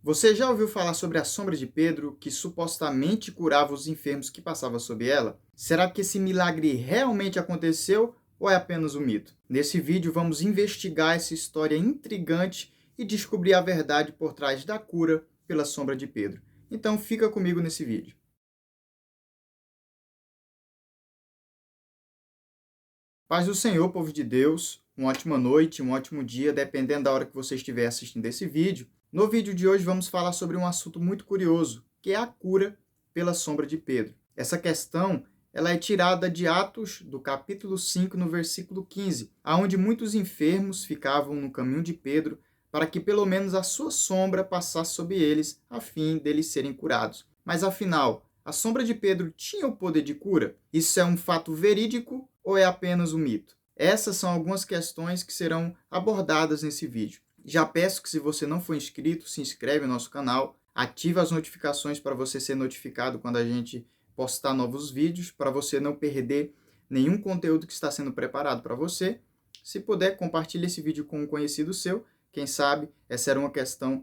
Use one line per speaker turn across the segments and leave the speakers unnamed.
Você já ouviu falar sobre a sombra de Pedro, que supostamente curava os enfermos que passavam sob ela? Será que esse milagre realmente aconteceu ou é apenas um mito? Nesse vídeo vamos investigar essa história intrigante e descobrir a verdade por trás da cura pela sombra de Pedro. Então fica comigo nesse vídeo. Paz do Senhor, povo de Deus, uma ótima noite, um ótimo dia, dependendo da hora que você estiver assistindo esse vídeo. No vídeo de hoje vamos falar sobre um assunto muito curioso, que é a cura pela sombra de Pedro. Essa questão ela é tirada de Atos, do capítulo 5, no versículo 15, onde muitos enfermos ficavam no caminho de Pedro para que pelo menos a sua sombra passasse sobre eles, a fim deles serem curados. Mas afinal, a sombra de Pedro tinha o poder de cura? Isso é um fato verídico ou é apenas um mito? Essas são algumas questões que serão abordadas nesse vídeo. Já peço que, se você não for inscrito, se inscreve no nosso canal, ativa as notificações para você ser notificado quando a gente postar novos vídeos, para você não perder nenhum conteúdo que está sendo preparado para você. Se puder, compartilhe esse vídeo com um conhecido seu. Quem sabe essa era uma questão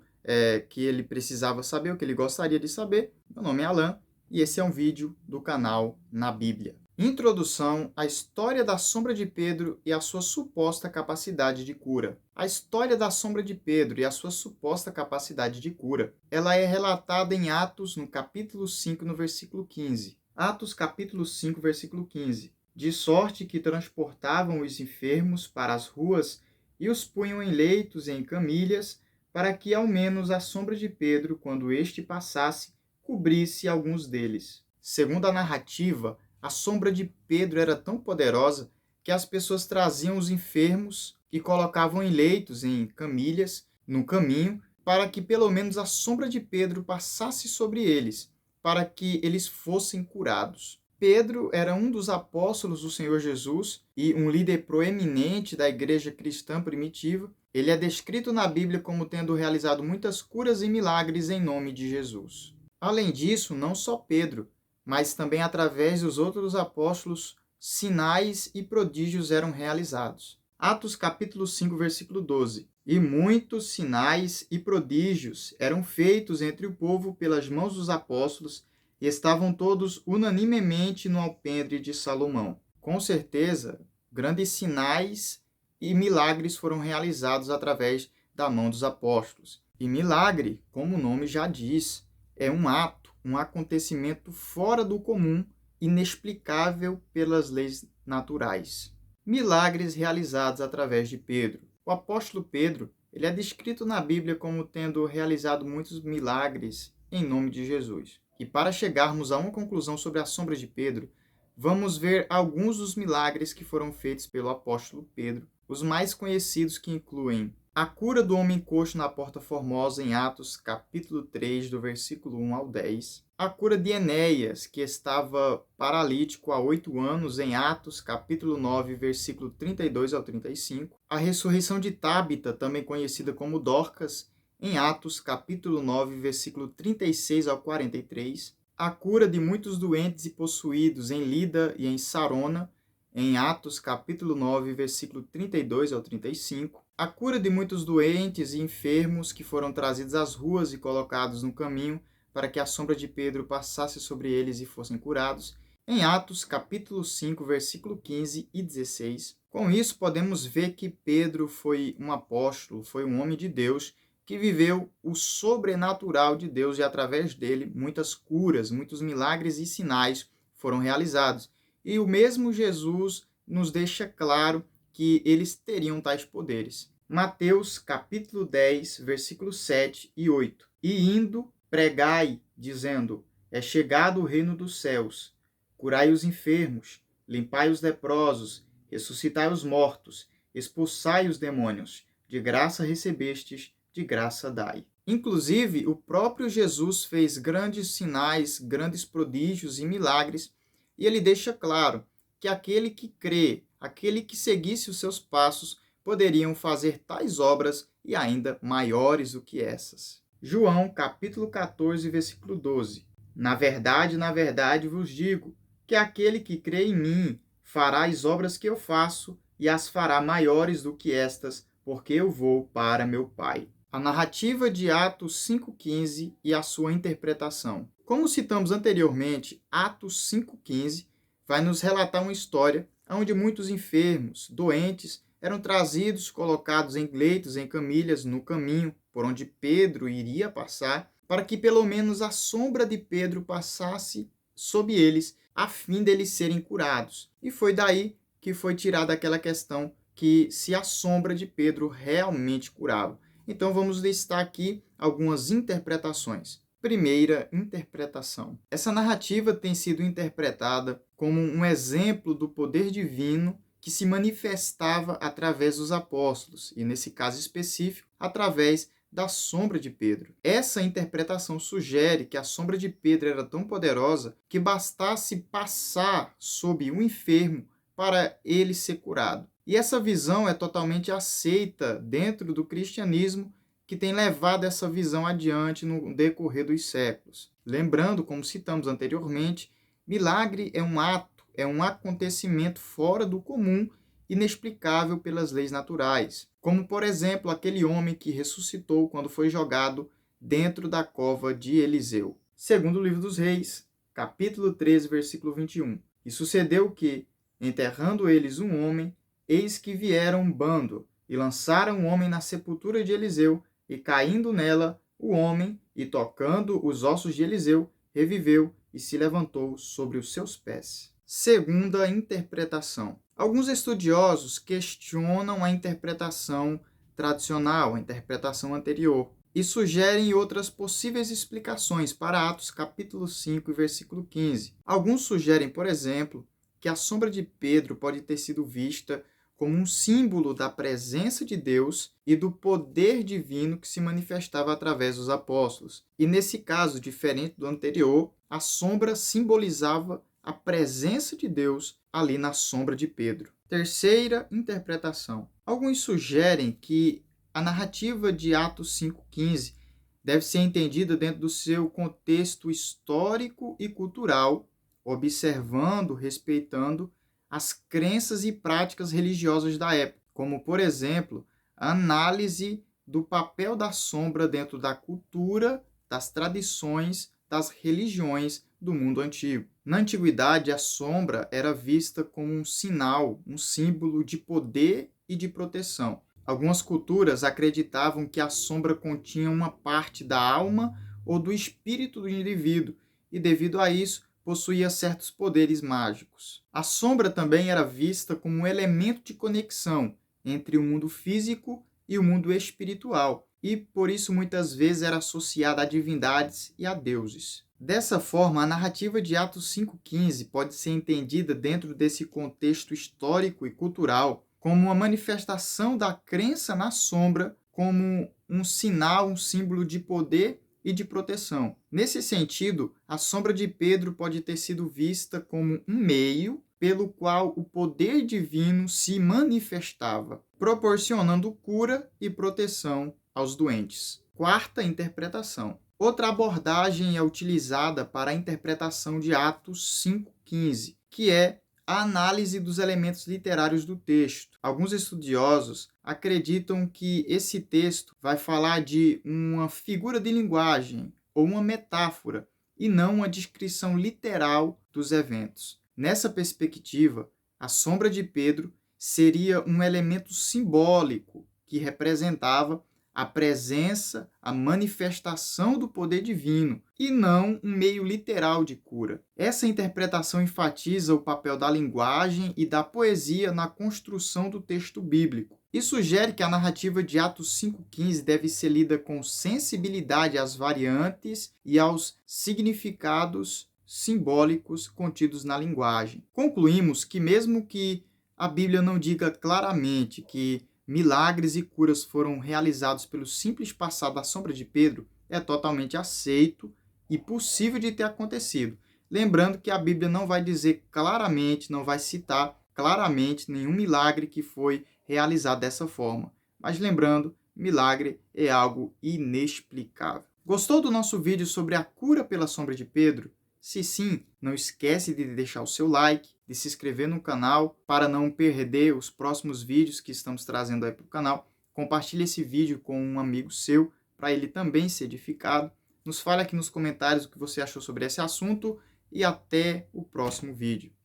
que ele precisava saber, o que ele gostaria de saber. Meu nome é Alan e esse é um vídeo do canal Na Bíblia. Introdução à história da sombra de Pedro e a sua suposta capacidade de cura. A história da sombra de Pedro e a sua suposta capacidade de cura, ela é relatada em Atos, no capítulo 5, no versículo 15. Atos, capítulo 5, versículo 15. De sorte que transportavam os enfermos para as ruas e os punham em leitos e em camilhas, para que ao menos a sombra de Pedro, quando este passasse, cobrisse alguns deles. Segundo a narrativa, a sombra de Pedro era tão poderosa que as pessoas traziam os enfermos e colocavam em leitos, em camilhas, no caminho, para que pelo menos a sombra de Pedro passasse sobre eles, para que eles fossem curados. Pedro era um dos apóstolos do Senhor Jesus e um líder proeminente da igreja cristã primitiva. Ele é descrito na Bíblia como tendo realizado muitas curas e milagres em nome de Jesus. Além disso, não só Pedro, mas também através dos outros apóstolos, sinais e prodígios eram realizados. Atos capítulo 5, versículo 12. E muitos sinais e prodígios eram feitos entre o povo pelas mãos dos apóstolos, e estavam todos unanimemente no alpendre de Salomão. Com certeza, grandes sinais e milagres foram realizados através da mão dos apóstolos. E milagre, como o nome já diz, é um ato, um acontecimento fora do comum, inexplicável pelas leis naturais. Milagres realizados através de Pedro. O apóstolo Pedro, ele é descrito na Bíblia como tendo realizado muitos milagres em nome de Jesus. E para chegarmos a uma conclusão sobre a sombra de Pedro, vamos ver alguns dos milagres que foram feitos pelo apóstolo Pedro. Os mais conhecidos que incluem a cura do homem coxo na Porta Formosa, em Atos, capítulo 3, do versículo 1 ao 10. A cura de Enéas, que estava paralítico há 8 anos, em Atos, capítulo 9, versículo 32 ao 35. A ressurreição de Tábita, também conhecida como Dorcas, em Atos, capítulo 9, versículo 36 ao 43. A cura de muitos doentes e possuídos em Lida e em Sarona, em Atos, capítulo 9, versículo 32 ao 35. A cura de muitos doentes e enfermos que foram trazidos às ruas e colocados no caminho para que a sombra de Pedro passasse sobre eles e fossem curados, em Atos, capítulo 5, versículo 15 e 16. Com isso, podemos ver que Pedro foi um apóstolo, foi um homem de Deus, que viveu o sobrenatural de Deus e, através dele, muitas curas, muitos milagres e sinais foram realizados. E o mesmo Jesus nos deixa claro que eles teriam tais poderes. Mateus, capítulo 10, versículos 7 e 8. E indo, pregai, dizendo, é chegado o reino dos céus. Curai os enfermos, limpai os leprosos, ressuscitai os mortos, expulsai os demônios. De graça recebestes, de graça dai. Inclusive, o próprio Jesus fez grandes sinais, grandes prodígios e milagres, e ele deixa claro que aquele que crê, aquele que seguisse os seus passos, poderiam fazer tais obras e ainda maiores do que essas. João, capítulo 14, versículo 12. Na verdade vos digo, que aquele que crê em mim fará as obras que eu faço e as fará maiores do que estas, porque eu vou para meu Pai. A narrativa de Atos 5,15 e a sua interpretação. Como citamos anteriormente, Atos 5,15 vai nos relatar uma história onde muitos enfermos, doentes, eram trazidos, colocados em leitos, em camilhas, no caminho por onde Pedro iria passar, para que pelo menos a sombra de Pedro passasse sob eles, a fim deles serem curados. E foi daí que foi tirada aquela questão que se a sombra de Pedro realmente curava. Então vamos listar aqui algumas interpretações. Primeira interpretação. Essa narrativa tem sido interpretada como um exemplo do poder divino que se manifestava através dos apóstolos, e nesse caso específico, através da sombra de Pedro. Essa interpretação sugere que a sombra de Pedro era tão poderosa que bastasse passar sob um enfermo para ele ser curado. E essa visão é totalmente aceita dentro do cristianismo, que tem levado essa visão adiante no decorrer dos séculos. Lembrando, como citamos anteriormente, milagre é um ato, é um acontecimento fora do comum, inexplicável pelas leis naturais. Como, por exemplo, aquele homem que ressuscitou quando foi jogado dentro da cova de Eliseu. Segundo o livro dos Reis, capítulo 13, versículo 21. E sucedeu que, enterrando eles um homem, eis que vieram um bando, e lançaram o homem na sepultura de Eliseu, e caindo nela, o homem, e tocando os ossos de Eliseu, reviveu e se levantou sobre os seus pés. Segunda interpretação. Alguns estudiosos questionam a interpretação tradicional, a interpretação anterior, e sugerem outras possíveis explicações para Atos capítulo 5, versículo 15. Alguns sugerem, por exemplo, que a sombra de Pedro pode ter sido vista como um símbolo da presença de Deus e do poder divino que se manifestava através dos apóstolos. E nesse caso, diferente do anterior, a sombra simbolizava a presença de Deus ali na sombra de Pedro. Terceira interpretação. Alguns sugerem que a narrativa de Atos 5,15 deve ser entendida dentro do seu contexto histórico e cultural, observando, respeitando as crenças e práticas religiosas da época, como, por exemplo, a análise do papel da sombra dentro da cultura, das tradições, das religiões do mundo antigo. Na antiguidade, a sombra era vista como um sinal, um símbolo de poder e de proteção. Algumas culturas acreditavam que a sombra continha uma parte da alma ou do espírito do indivíduo, e devido a isso, possuía certos poderes mágicos. A sombra também era vista como um elemento de conexão entre o mundo físico e o mundo espiritual, e por isso muitas vezes era associada a divindades e a deuses. Dessa forma, a narrativa de Atos 5,15 pode ser entendida dentro desse contexto histórico e cultural como uma manifestação da crença na sombra, como um sinal, um símbolo de poder e de proteção. Nesse sentido, a sombra de Pedro pode ter sido vista como um meio pelo qual o poder divino se manifestava, proporcionando cura e proteção aos doentes. Quarta interpretação. Outra abordagem é utilizada para a interpretação de Atos 5,15, que é a análise dos elementos literários do texto. Alguns estudiosos acreditam que esse texto vai falar de uma figura de linguagem ou uma metáfora e não uma descrição literal dos eventos. Nessa perspectiva, a sombra de Pedro seria um elemento simbólico que representava a presença, a manifestação do poder divino, e não um meio literal de cura. Essa interpretação enfatiza o papel da linguagem e da poesia na construção do texto bíblico, e sugere que a narrativa de Atos 5,15 deve ser lida com sensibilidade às variantes e aos significados simbólicos contidos na linguagem. Concluímos que, mesmo que a Bíblia não diga claramente que milagres e curas foram realizados pelo simples passar da sombra de Pedro, é totalmente aceito e possível de ter acontecido. Lembrando que a Bíblia não vai dizer claramente, não vai citar claramente nenhum milagre que foi realizado dessa forma. Mas lembrando, milagre é algo inexplicável. Gostou do nosso vídeo sobre a cura pela sombra de Pedro? Se sim, não esquece de deixar o seu like, de se inscrever no canal para não perder os próximos vídeos que estamos trazendo aí para o canal. Compartilhe esse vídeo com um amigo seu, para ele também ser edificado. Nos fale aqui nos comentários o que você achou sobre esse assunto e até o próximo vídeo.